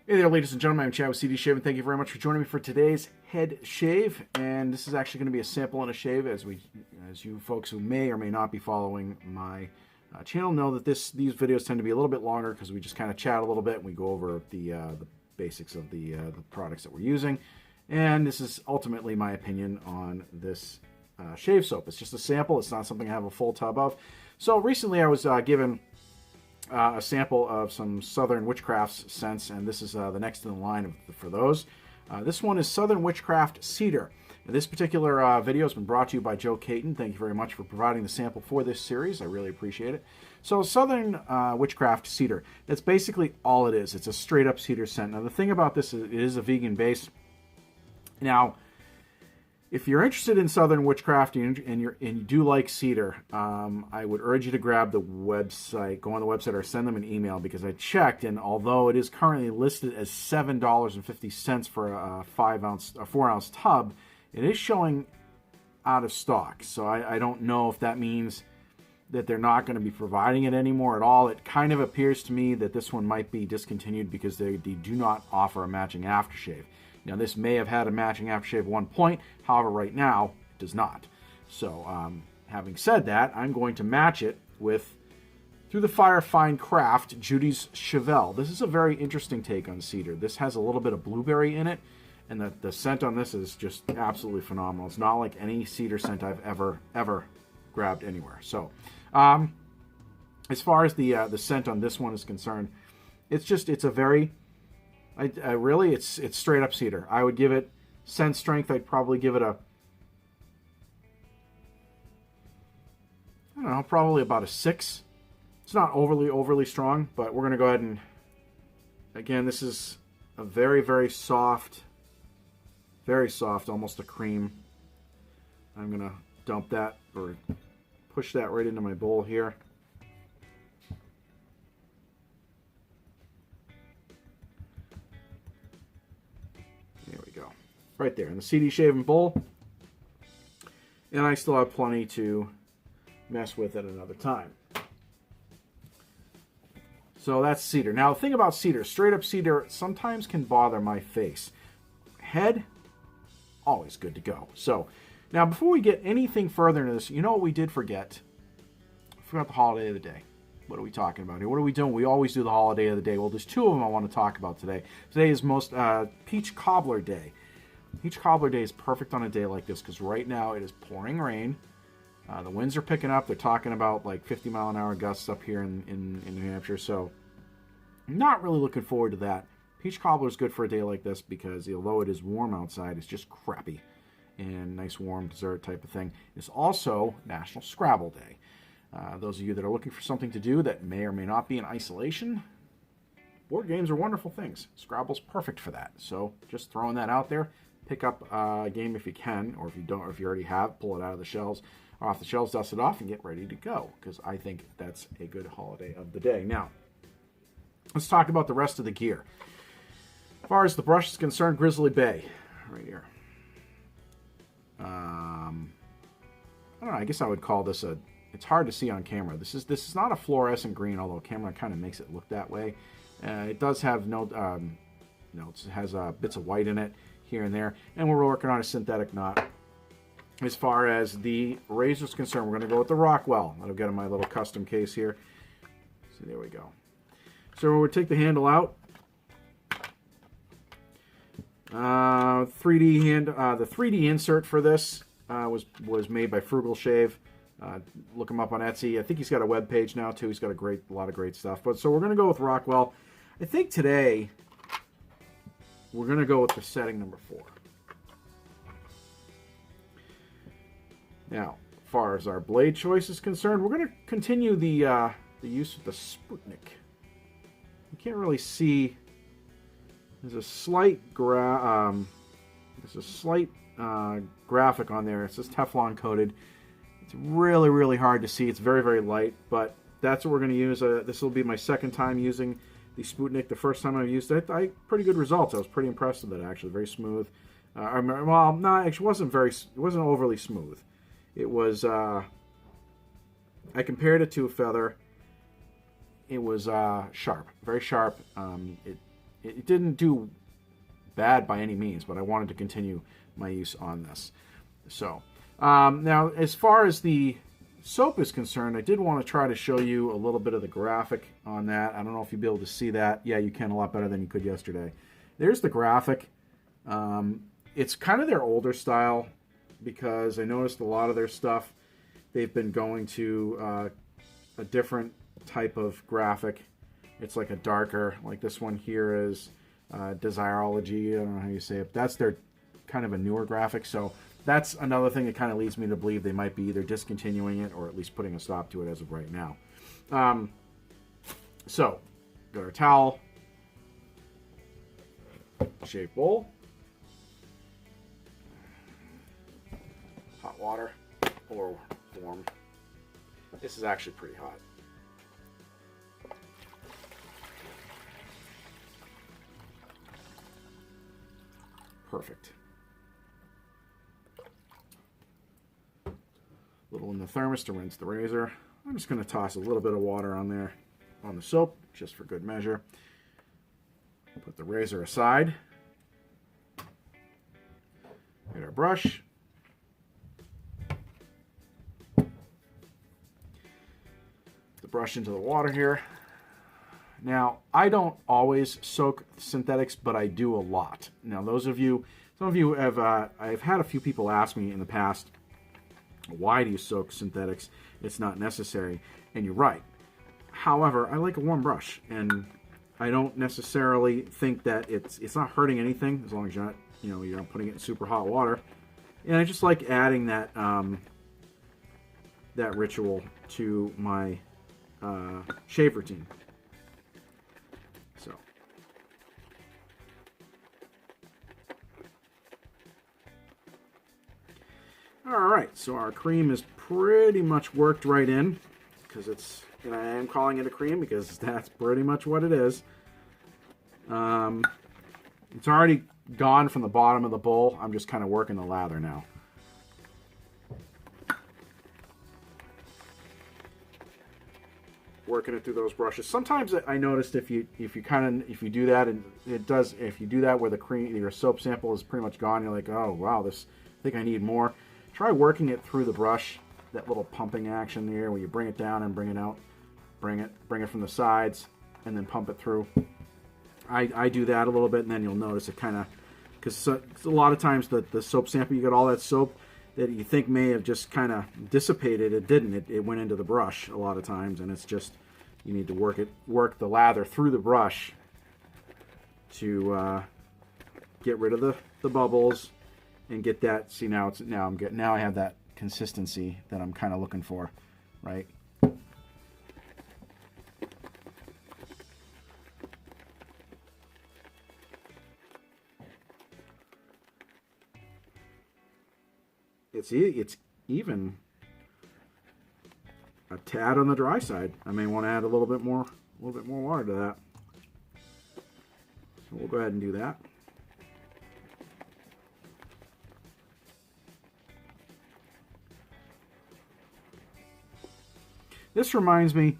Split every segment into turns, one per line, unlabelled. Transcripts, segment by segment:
Hey there, ladies and gentlemen. I'm Chad with CD Shave, and thank you very much for joining me for today's head shave. And this is actually going to be a sample and a shave, as you folks who may or may not be following my channel know that these videos tend to be a little bit longer because we just kind of chat a little bit and we go over the basics of the products that we're using. And this is ultimately my opinion on this shave soap. It's just a sample. It's not something I have a full tub of. So recently I was given a sample of some Southern Witchcrafts scents, and this is the next in the line for those. This one is Southern Witchcraft Cedar. Now, this particular video has been brought to you by Joe Caton. Thank you very much for providing the sample for this series. I really appreciate it. So Southern Witchcraft Cedar, that's basically all it is. It's a straight up cedar scent. Now the thing about this is it is a vegan base. Now, if you're interested in Southern Witchcraft and you do like cedar, I would urge you to grab the website, go on the website, or send them an email, because I checked, and although it is currently listed as $7.50 for a 4-ounce tub, it is showing out of stock. So I don't know if that means that they're not going to be providing it anymore at all. It kind of appears to me that this one might be discontinued because they do not offer a matching aftershave. Now, this may have had a matching aftershave at one point. However, right now, it does not. So, having said that, I'm going to match it with Through the Fire Fine Craft Judy's Chevelle. This is a very interesting take on cedar. This has a little bit of blueberry in it, and the scent on this is just absolutely phenomenal. It's not like any cedar scent I've ever grabbed anywhere. So, as far as the scent on this one is concerned, it's a very... it's straight up cedar. I would give it scent strength. I'd probably give it probably about a 6. It's not overly strong, but we're going to go ahead and, again, this is a very soft, almost a cream. I'm going to dump that or push that right into my bowl here. Right there in the CD shaving bowl, and I still have plenty to mess with at another time. So that's cedar. Now the thing about cedar, straight up cedar, sometimes can bother my face. Head, always good to go. So now before we get anything further into this, you know what we did forget? I forgot the holiday of the day. What are we talking about here? What are we doing? We always do the holiday of the day. Well, there's 2 of them I want to talk about today. Today is Peach Cobbler Day. Peach Cobbler Day is perfect on a day like this because right now it is pouring rain. The winds are picking up. They're talking about like 50-mile-an-hour gusts up here in New Hampshire. So I'm not really looking forward to that. Peach Cobbler is good for a day like this because although it is warm outside, it's just crappy and nice warm dessert type of thing. It's also National Scrabble Day. Those of you that are looking for something to do that may or may not be in isolation, board games are wonderful things. Scrabble's perfect for that. So just throwing that out there. Pick up a game if you can, or if you don't, or if you already have, pull it out of the shelves, or off the shelves, dust it off, and get ready to go, because I think that's a good holiday of the day. Now, let's talk about the rest of the gear. As far as the brush is concerned, Grizzly Bay, right here. I don't know, I guess I would call this it's hard to see on camera. This is not a fluorescent green, although camera kind of makes it look that way. It does have it has bits of white in it, here and there, and we're working on a synthetic knot. As far as the razor is concerned, we're going to go with the Rockwell. I've got in my little custom case here. So there we go. So we'll take the handle out. The 3D insert for this was made by Frugal Shave. Look him up on Etsy. I think he's got a web page now too. He's got a lot of great stuff. But so we're going to go with Rockwell. I think today we're going to go with the setting number 4. Now, as far as our blade choice is concerned, we're going to continue the use of the Sputnik. You can't really see. There's a slight graphic on there. It says Teflon coated. It's really hard to see. It's very light, but that's what we're going to use. This will be my second time using the Sputnik. The first time I used it, pretty good results. I was pretty impressed with it, actually. Very smooth. Well, no, actually, it wasn't overly smooth. It was, I compared it to a feather. It was sharp, very sharp. it didn't do bad by any means, but I wanted to continue my use on this. So now, as far as the soap is concerned, I did want to try to show you a little bit of the graphic on that. I don't know if you'll be able to see that. Yeah, you can, a lot better than you could yesterday. There's the graphic. It's kind of their older style, because I noticed a lot of their stuff, they've been going to a different type of graphic. It's like a darker, like this one here is Desirology. I don't know how you say it. That's their kind of a newer graphic. So that's another thing that kind of leads me to believe they might be either discontinuing it or at least putting a stop to it as of right now. So, got our towel, shave bowl, hot water or warm. This is actually pretty hot. Perfect. A little in the thermos to rinse the razor. I'm just going to toss a little bit of water on there on the soap, just for good measure. Put the razor aside. Get our brush. The brush into the water here. Now, I don't always soak synthetics, but I do a lot. Now, some of you have, I've had a few people ask me in the past, why do you soak synthetics? It's not necessary. And you're right. However, I like a warm brush, and I don't necessarily think that it's not hurting anything, as long as you're not, you're not putting it in super hot water. And I just like adding that that ritual to my shave routine. So, all right, so our cream is pretty much worked right in, because it's, and I am calling it a cream because that's pretty much what it is. It's already gone from the bottom of the bowl. I'm just kind of working the lather now. Working it through those brushes. Sometimes I noticed if you do that, and it does, if you do that where the cream, your soap sample is pretty much gone, you're like, oh wow, I think I need more. Try working it through the brush, that little pumping action there, where you bring it down and bring it out, bring it from the sides, and then pump it through. I do that a little bit, and then you'll notice it kind of, because a lot of times the soap sample, you got all that soap that you think may have just kind of dissipated. It didn't. It went into the brush a lot of times, and it's just, you need to work the lather through the brush to get rid of the bubbles and get that. See, now I have that consistency that I'm kind of looking for, right? It's even a tad on the dry side. I may want to add a little bit more water to that. So we'll go ahead and do that. This reminds me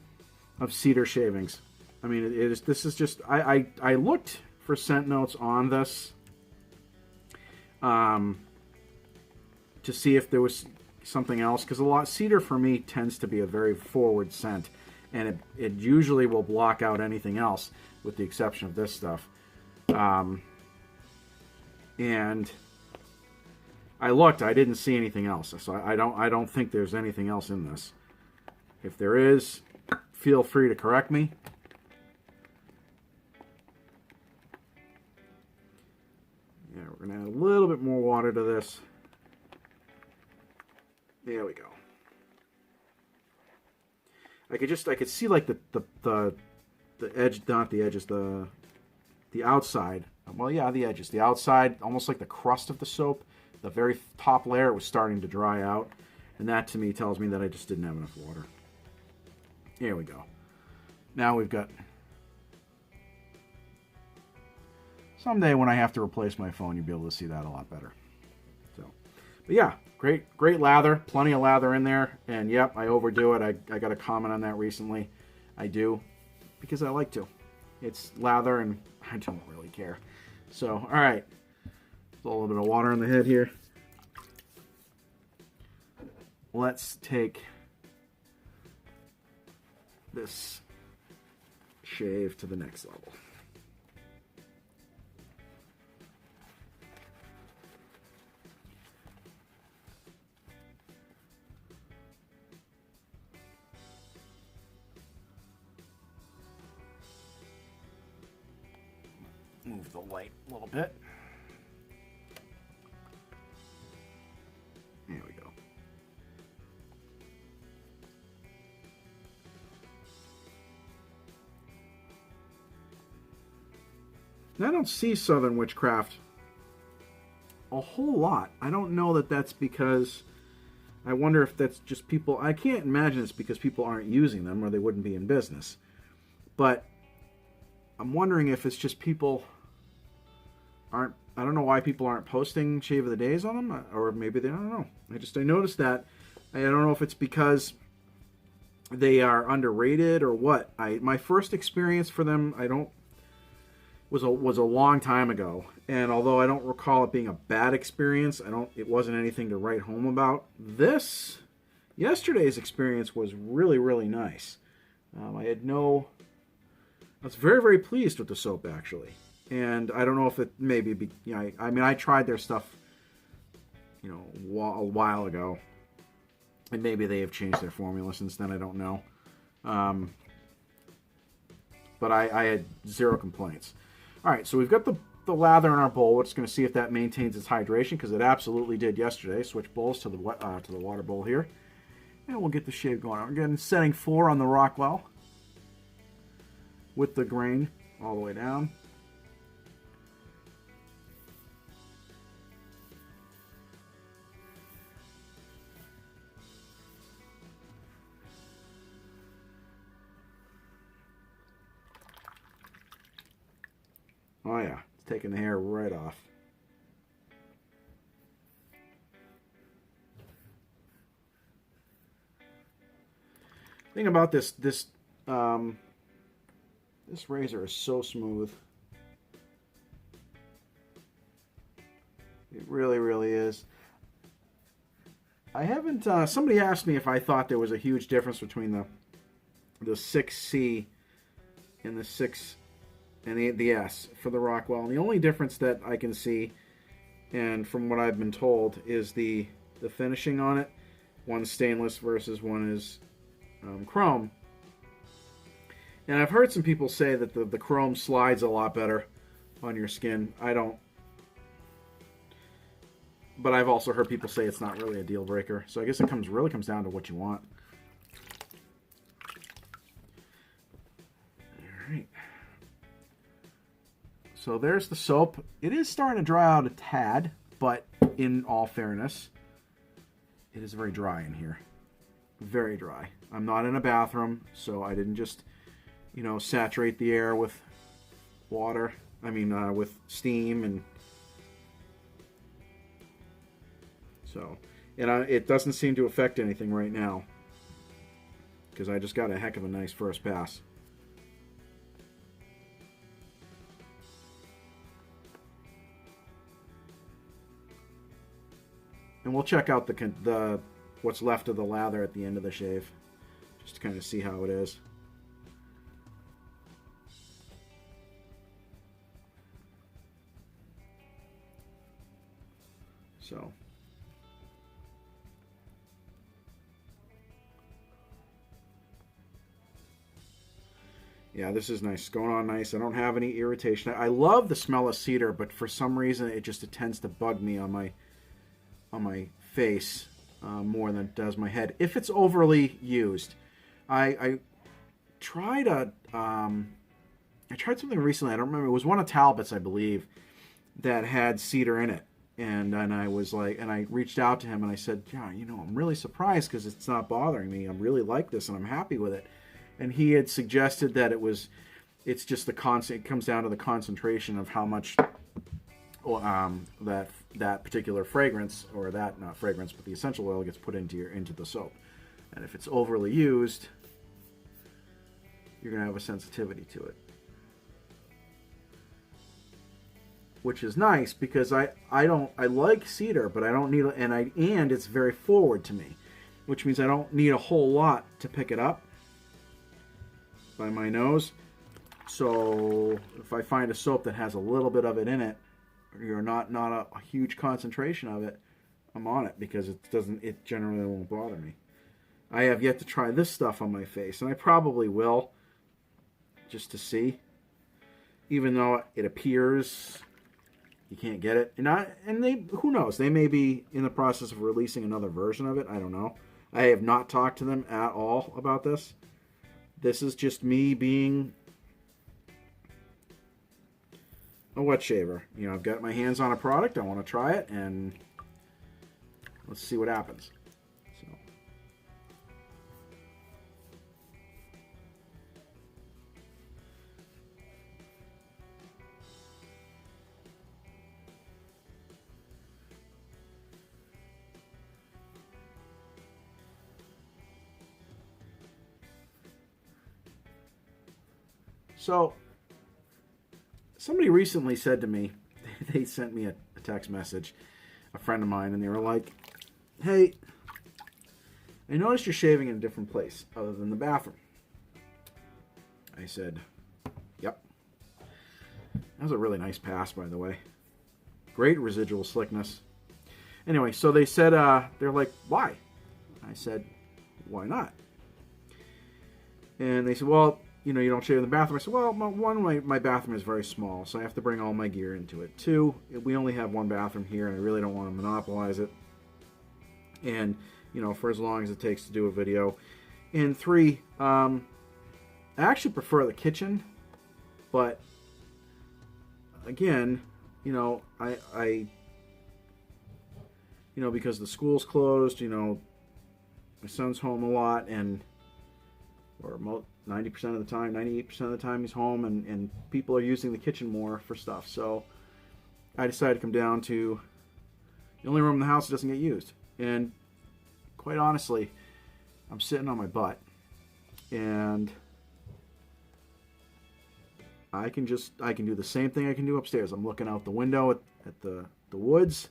of Cedar shavings. I mean, this is just, I looked for scent notes on this to see if there was something else, because Cedar for me tends to be a very forward scent, and it usually will block out anything else, with the exception of this stuff. And I looked, I didn't see anything else, so I don't think there's anything else in this. If there is, feel free to correct me. Yeah, we're gonna add a little bit more water to this. There we go. I could see like the edge, not the edges, the outside. Well, yeah, the edges, the outside, almost like the crust of the soap. The very top layer was starting to dry out, and that to me tells me that I just didn't have enough water. Here we go. Now we've got. Someday when I have to replace my phone, you'll be able to see that a lot better. So, but yeah. Great lather, plenty of lather in there, and yep, I overdo it. I got a comment on that recently. I do, because I like to, It's lather, and I don't really care. So, all right. A little bit of water on the head here. Let's take this shave to the next level. Move the light a little bit. There we go. Now, I don't see Southern Witchcraft a whole lot. I don't know that that's because, I wonder if that's just people, I can't imagine it's because people aren't using them or they wouldn't be in business. But I'm wondering if it's just people aren't, I don't know why people aren't posting Shave of the Days on them, or maybe they, I don't know. I noticed that. I don't know if it's because they are underrated or what. My first experience for them, was a long time ago, and although I don't recall it being a bad experience, it wasn't anything to write home about. Yesterday's experience was really, really nice. I was very, very pleased with the soap, actually. And I don't know if it maybe, I mean, I tried their stuff, a while ago, and maybe they have changed their formula since then. I don't know. But I had zero complaints. All right, so we've got the lather in our bowl. We're just going to see if that maintains its hydration, because it absolutely did yesterday. Switch bowls to the water bowl here, and we'll get the shave going on. We're getting setting 4 on the Rockwell with the grain all the way down. Oh yeah, it's taking the hair right off. Thing about this razor is so smooth. It really, really is. I haven't. Somebody asked me if I thought there was a huge difference between the 6C and the 6. And the S for the Rockwell. And the only difference that I can see, and from what I've been told, is the finishing on it. One's stainless versus one is chrome. And I've heard some people say that the chrome slides a lot better on your skin. I don't. But I've also heard people say it's not really a deal breaker. So I guess it really comes down to what you want. So there's the soap. It is starting to dry out a tad, but in all fairness, it is very dry in here. Very dry. I'm not in a bathroom, so I didn't just, saturate the air with water. With steam, and so, it doesn't seem to affect anything right now, because I just got a heck of a nice first pass. And we'll check out the what's left of the lather at the end of the shave, just to kind of see how it is. So, yeah, this is nice. It's going on nice. I don't have any irritation. I love the smell of cedar, but for some reason it tends to bug me on my face more than it does my head if it's overly used. I tried something recently. I don't remember. It was one of Talbot's, I believe, that had cedar in it, and I was like, and I reached out to him and I said, yeah, I'm really surprised because it's not bothering me. I really like this and I'm happy with it. And he had suggested that it's just it comes down to the concentration of how much that particular fragrance, or that, not fragrance, but the essential oil gets put into the soap. And if it's overly used, you're going to have a sensitivity to it. which is nice because I like Cedar, but I don't need, and it's very forward to me, which means I don't need a whole lot to pick it up by my nose. So if I find a soap that has a little bit of it in it, or not a huge concentration of it, I'm on it, because it generally won't bother me. I have yet to try this stuff on my face, and I probably will, just to see. Even though it appears you can't get it, who knows? They may be in the process of releasing another version of it. I don't know. I have not talked to them at all about this. This is just me being a wet shaver. You know, I've got my hands on a product. I want to try it, and let's see what happens. So, somebody recently said to me, they sent me a text message, a friend of mine, and they were like, hey, I noticed you're shaving in a different place other than the bathroom. I said, yep. That was a really nice pass, by the way. Great residual slickness. Anyway, so they said, they're like, why? I said, why not? And they said, well, you know, you don't shave in the bathroom. I said, well, my bathroom is very small, so I have to bring all my gear into it. 2, we only have one bathroom here, and I really don't want to monopolize it. And, you know, for as long as it takes to do a video. And 3, I actually prefer the kitchen, but again, you know, I you know, because the school's closed, you know, my son's home a lot, and or 90% of the time, 98% of the time he's home, and people are using the kitchen more for stuff. So I decided to come down to the only room in the house that doesn't get used. And quite honestly, I'm sitting on my butt, and I can do the same thing I can do upstairs. I'm looking out the window at the woods,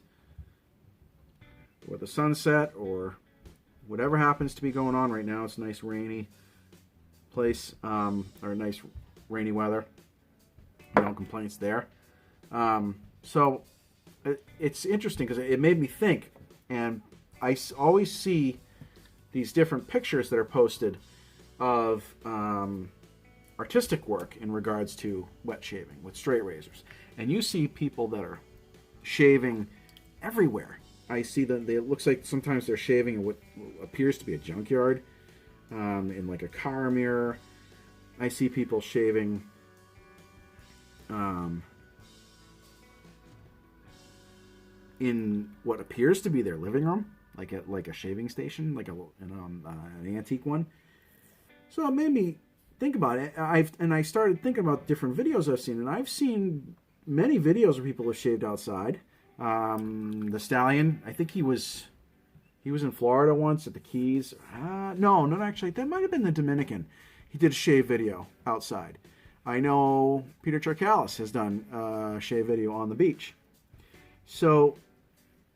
or the sunset, or whatever happens to be going on right now. It's nice rainy place, or nice rainy weather. No complaints there. So it's interesting because it made me think, and I always see these different pictures that are posted of artistic work in regards to wet shaving with straight razors, and you see people that are shaving everywhere. I see that it looks like sometimes they're shaving in what appears to be a junkyard, in like a car mirror. I see people shaving in what appears to be their living room, like a shaving station, like an antique one. So it made me think about it. I started thinking about different videos I've seen, and I've seen many videos where people have shaved outside. The Stallion, I think he was in Florida once at the Keys. No, not actually. That might have been the Dominican. He did a shave video outside. I know Peter Charcalis has done a shave video on the beach. So,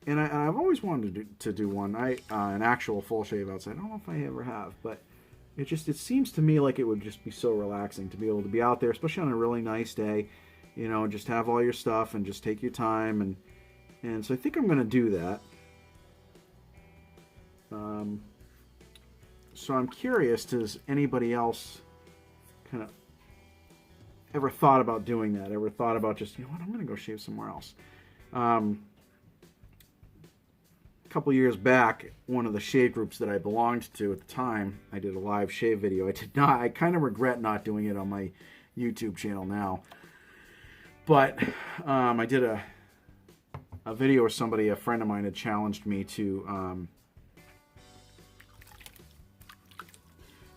and I've always wanted to do one. An actual full shave outside. I don't know if I ever have, but it seems to me like it would just be so relaxing to be able to be out there, especially on a really nice day. You know, just have all your stuff and just take your time, and so I think I'm going to do that. So I'm curious, does anybody else kind of ever thought about doing that? Ever thought about just, you know what, I'm going to go shave somewhere else? A couple years back, one of the shave groups that I belonged to at the time, I did a live shave video. I kind of regret not doing it on my YouTube channel now. But I did a video where a friend of mine had challenged me to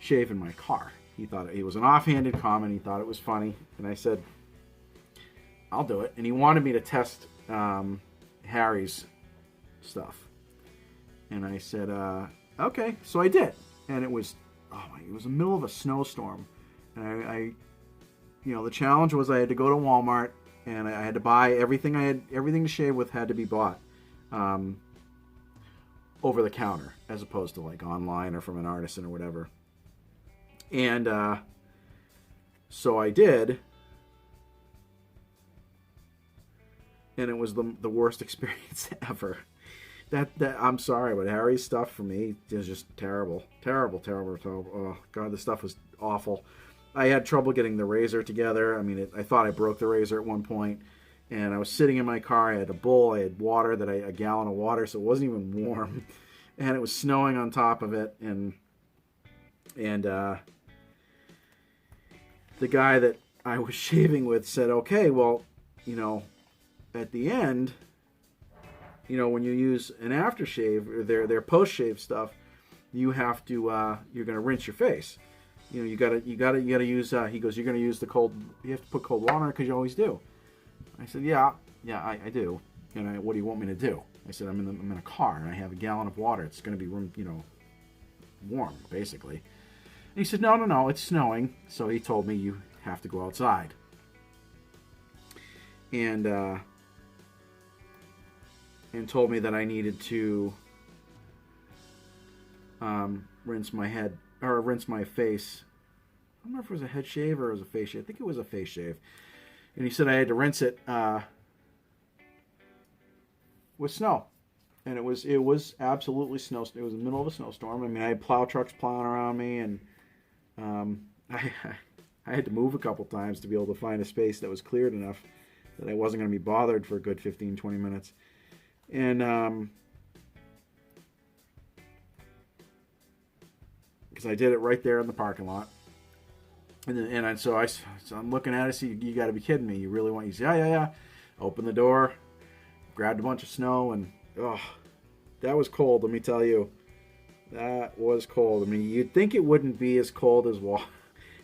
shave in my car. He thought it was an offhanded comment. He thought it was funny, and I said, I'll do it. And he wanted me to test Harry's stuff, and I said, okay. So I did, and it was the middle of a snowstorm, and I you know, the challenge was I had to go to Walmart and I had to buy everything. Everything to shave with had to be bought over the counter, as opposed to like online or from an artisan or whatever. And so I did, and it was the worst experience ever. That I'm sorry, but Harry's stuff for me is just terrible. Oh God, the stuff was awful. I had trouble getting the razor together. I mean, I thought I broke the razor at one point, and I was sitting in my car. I had a bowl. I had water a gallon of water, so it wasn't even warm, and it was snowing on top of it. And the guy that I was shaving with said, "Okay, well, you know, at the end, you know, when you use an aftershave or their post-shave stuff, you have to you're going to rinse your face. You know, you gotta use." He goes, "You're going to use the cold. You have to put cold water on it because you always do." I said, "Yeah, I do. And what do you want me to do?" I said, "I'm in a car and I have a gallon of water. It's going to be warm, basically." And he said, "No, it's snowing." So he told me you have to go outside. And told me that I needed to rinse my head, or rinse my face. I don't know if it was a head shave or it was a face shave. I think it was a face shave. And he said I had to rinse it with snow. And it was absolutely snow. It was in the middle of a snowstorm. I mean, I had plow trucks plowing around me, and I had to move a couple times to be able to find a space that was cleared enough that I wasn't going to be bothered for a good 15, 20 minutes. And because I did it right there in the parking lot. So I'm looking at it. So you got to be kidding me. You really want? You say, yeah. Open the door, grabbed a bunch of snow, and that was cold. Let me tell you, that was cold. I mean, you'd think it wouldn't be as cold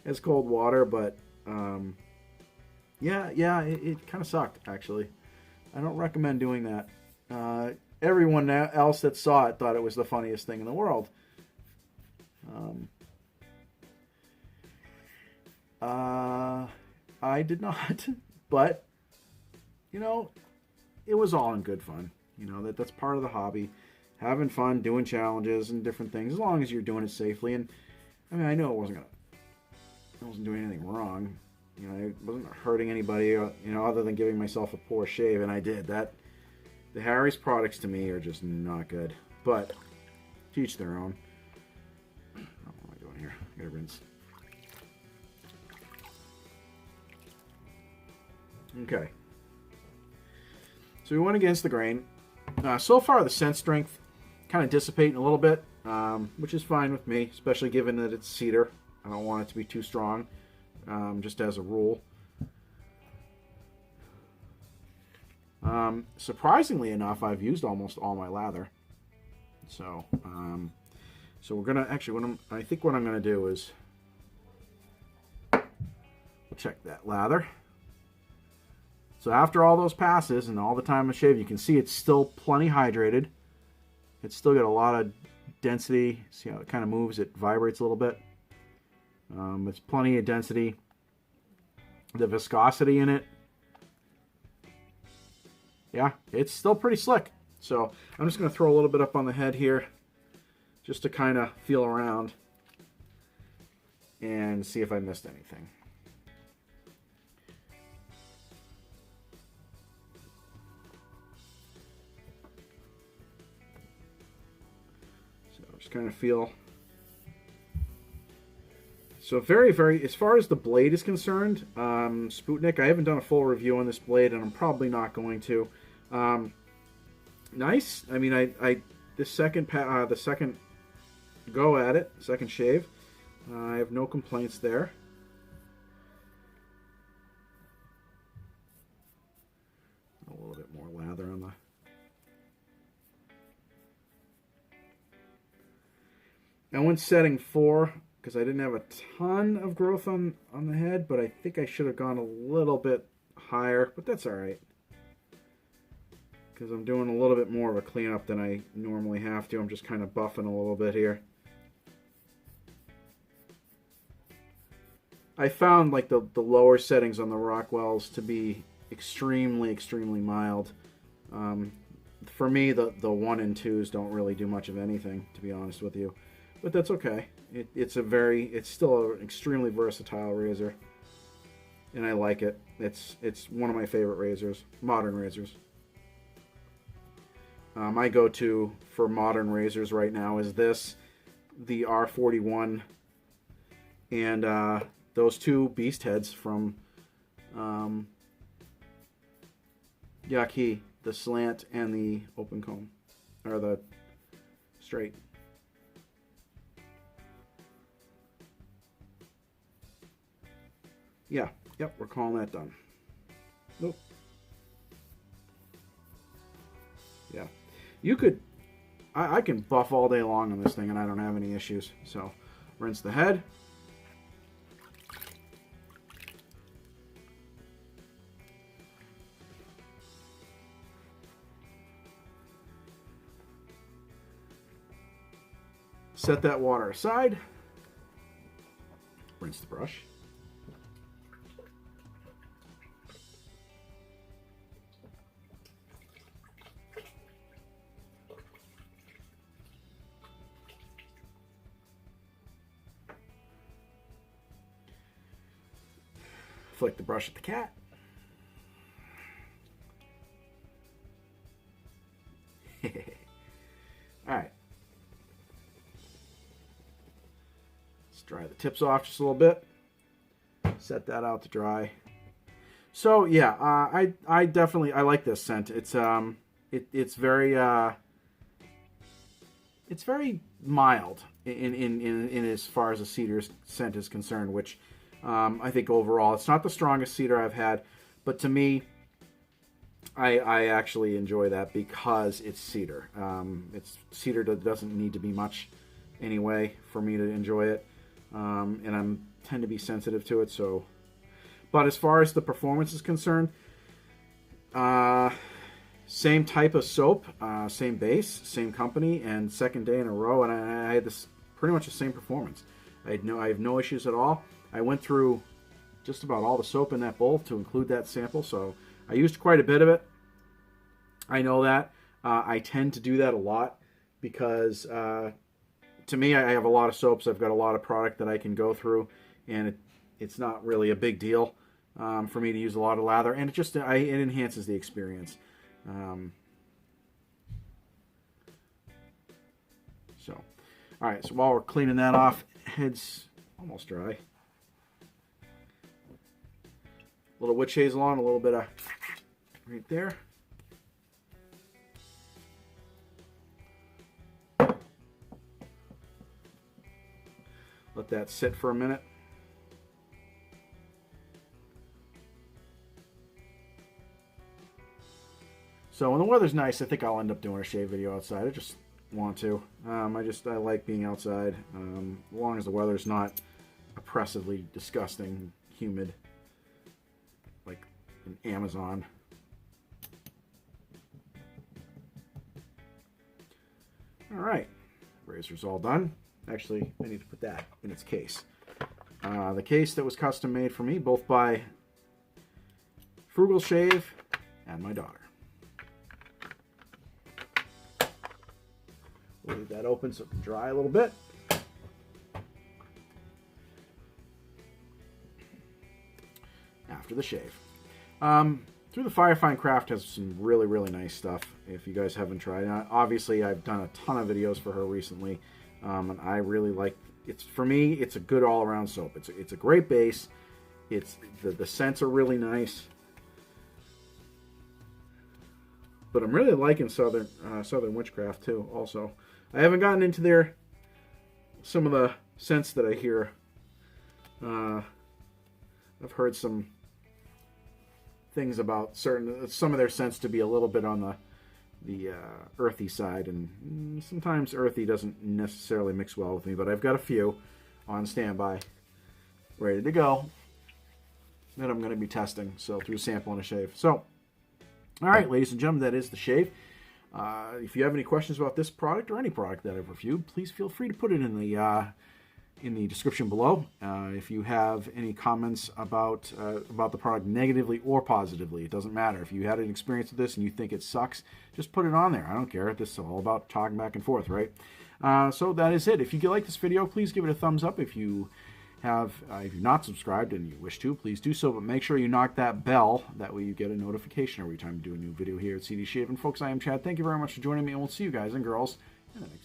as cold water, but it kind of sucked actually. I don't recommend doing that. Everyone else that saw it thought it was the funniest thing in the world. I did not, but it was all in good fun. That's part of the hobby, having fun, doing challenges and different things, as long as you're doing it safely. And I mean, I know I wasn't doing anything wrong. I wasn't hurting anybody, other than giving myself a poor shave, and I did that. The Harry's products to me are just not good, but to each their own. What am I doing here? I gotta rinse. Okay. So we went against the grain. So far, the scent strength kind of dissipating a little bit, which is fine with me, especially given that it's cedar. I don't want it to be too strong, just as a rule. Surprisingly enough, I've used almost all my lather. So we're gonna actually. I think what I'm gonna do is we'll check that lather. So after all those passes and all the time of shave, you can see it's still plenty hydrated. It's still got a lot of density. See how it kind of moves? It vibrates a little bit. It's plenty of density. The viscosity in it, yeah, it's still pretty slick. So I'm just going to throw a little bit up on the head here just to kind of feel around and see if I missed anything. So just kind of feel. So very, very, as far as the blade is concerned, Sputnik, I haven't done a full review on this blade, and I'm probably not going to. Nice. I mean, the second go at it, second shave, I have no complaints there. A little bit more lather on the. I went setting 4. Because I didn't have a ton of growth on the head, but I think I should have gone a little bit higher, but that's all right. Because I'm doing a little bit more of a cleanup than I normally have to. I'm just kind of buffing a little bit here. I found like the lower settings on the Rockwells to be extremely, extremely mild. For me, the 1 and 2s don't really do much of anything, to be honest with you. But that's okay. It's still an extremely versatile razor. And I like it. It's one of my favorite razors, modern razors. My go-to for modern razors right now is the R41, and those two beast heads from Yaki, the slant and the open comb, or the straight. Yeah, yep, we're calling that done. Nope. Yeah. You could, I can buff all day long on this thing and I don't have any issues. So, rinse the head. Set that water aside. Rinse the brush. Flick the brush at the cat. Alright. Let's dry the tips off just a little bit. Set that out to dry. So yeah, I definitely like this scent. It's very mild in as far as the cedar scent is concerned, which I think overall it's not the strongest cedar I've had, but to me, I actually enjoy that because it's cedar. It's cedar that doesn't need to be much anyway for me to enjoy it, and I tend to be sensitive to it. So, but as far as the performance is concerned, same type of soap, same base, same company, and second day in a row, and I had this pretty much the same performance. I have no issues at all. I went through just about all the soap in that bowl to include that sample, so I used quite a bit of it. I know that. I tend to do that a lot because, to me, I have a lot of soaps. I've got a lot of product that I can go through, and it's not really a big deal for me to use a lot of lather, and it enhances the experience. So, all right, so while we're cleaning that off, head's almost dry. A little witch hazel on, a little bit of right there. Let that sit for a minute. So when the weather's nice, I think I'll end up doing a shave video outside. I just want to. I like being outside, as long as the weather's not oppressively disgusting, humid, like in Amazon. All right, razor's all done. Actually, I need to put that in its case. The case that was custom made for me, both by Frugal Shave and my daughter. We'll leave that open so it can dry a little bit. After the shave. Through the Firefine Craft has some really, really nice stuff if you guys haven't tried it. Obviously, I've done a ton of videos for her recently, and I really like it. For me, it's a good all-around soap. It's a great base. The scents are really nice. But I'm really liking Southern Witchcraft too. Also, I haven't gotten into some of the scents that I hear. I've heard some things about some of their scents to be a little bit on the earthy side, and sometimes earthy doesn't necessarily mix well with me. But I've got a few on standby, ready to go, that I'm going to be testing. So through sample and a shave. So. All right, ladies and gentlemen, that is the shave. If you have any questions about this product or any product that I've reviewed, please feel free to put it in the in the description below. If you have any comments about the product negatively or positively, it doesn't matter. If you had an experience with this and you think it sucks, just put it on there. I don't care. This is all about talking back and forth, right? So that is it. If you like this video, please give it a thumbs up. If you have, if you're not subscribed and you wish to, please do so. But make sure you knock that bell. That way you get a notification every time we do a new video here at CD Shave. And folks, I am Chad. Thank you very much for joining me, and we'll see you guys and girls in the next video.